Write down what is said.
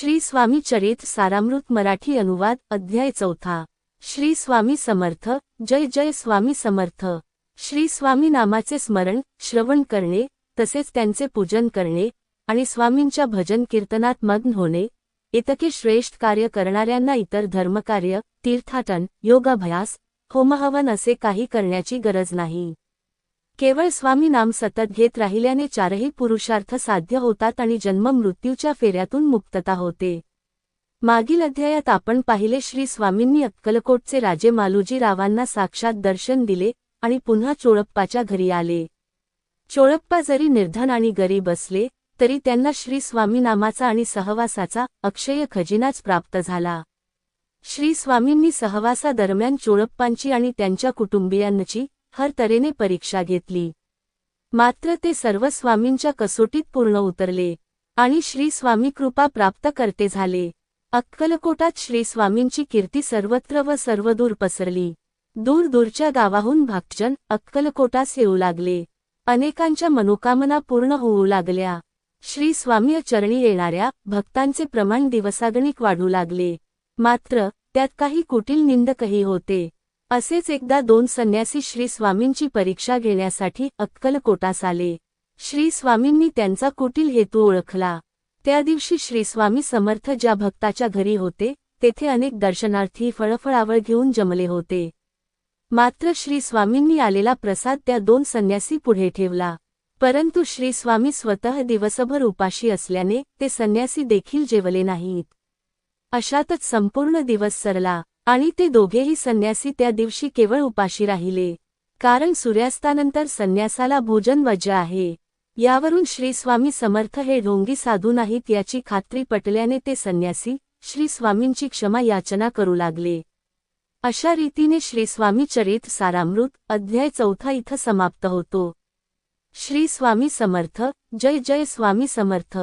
श्री स्वामी चरित्र सारामृत मराठी अनुवाद अध्याय 4। श्री स्वामी समर्थ। जय जय स्वामी समर्थ। श्री स्वामी नामाचे स्मरण श्रवण करणे तसेच त्यांचे पूजन करणे आणि स्वामींच्या भजन कीर्तनात मग्न होणे इतके श्रेष्ठ कार्य करणाऱ्यांना इतर धर्मकार्य तीर्थाटन योगाभ्यास होमहवन असे काही करण्याची गरज नाही। केवळ स्वामी नाम सतत घेत राहिल्याने चारही पुरुषार्थ साध्य होतात आणि जन्म मृत्यूच्या फेऱ्यातून मुक्तता होते। मागील अध्यायात आपण पाहिले श्री स्वामींनी अक्कलकोटचे राजे मालोजी रावांना साक्षात दर्शन दिले आणि पुन्हा चोळप्पाच्या घरी आले। चोळप्पा जरी निर्धन आणि गरीब असले तरी त्यांना श्री स्वामी नामाचा आणि सहवासाचा अक्षय खजिनाच प्राप्त झाला। श्री स्वामींनी सहवासादरम्यान चोळप्पांची आणि त्यांच्या कुटुंबियांची हर तऱ्हेने परीक्षा घेतली, मात्र ते सर्व स्वामींच्या कसोटीत पूर्ण उतरले आणि श्री स्वामी कृपा प्राप्त करते झाले। अक्कलकोटात श्री स्वामींची कीर्ती सर्वत्र व सर्वदूर पसरली। दूर दूरच्या गावाहून भक्तजन अक्कलकोटास येऊ लागले। अनेकांच्या मनोकामना पूर्ण होऊ लागल्या। श्री स्वामी चरणी येणाऱ्या भक्तांचे प्रमाण दिवसागणिक वाढू लागले, मात्र त्यात काही कुटील निंदकही होते। असेच एकदा दोन संन्यासी श्री स्वामींची परीक्षा घेण्यासाठी अक्कलकोटास आले। श्री स्वामींनी त्यांचा कुटील हेतू ओळखला। त्या दिवशी श्री स्वामी समर्थ ज्या भक्ताच्या घरी होते तेथे अनेक दर्शनार्थी फळफळावळ घेऊन जमले होते, मात्र श्री स्वामींनी आलेला प्रसाद त्या दोन संन्यासी पुढे ठेवला। परंतु श्री स्वामी स्वतः दिवसभर उपाशी असल्याने ते संन्यासी देखील जेवले नाहीत। अशातच संपूर्ण दिवस सरला आणि ते दोघेही संन्यासी त्या दिवशी केवळ उपाशी राहिले, कारण सूर्यास्तानंतर संन्यासाला भोजन वर्ज्य आहे। यावरून श्री स्वामी समर्थ हे ढोंगी साधू नाहीत याची खात्री पटल्याने ते संन्यासी श्री स्वामींची क्षमा याचना करू लागले। अशा रीतीने श्री स्वामी चरित्र सारामृत अध्याय 4 इथं समाप्त होतो। श्री स्वामी समर्थ। जय जय स्वामी समर्थ।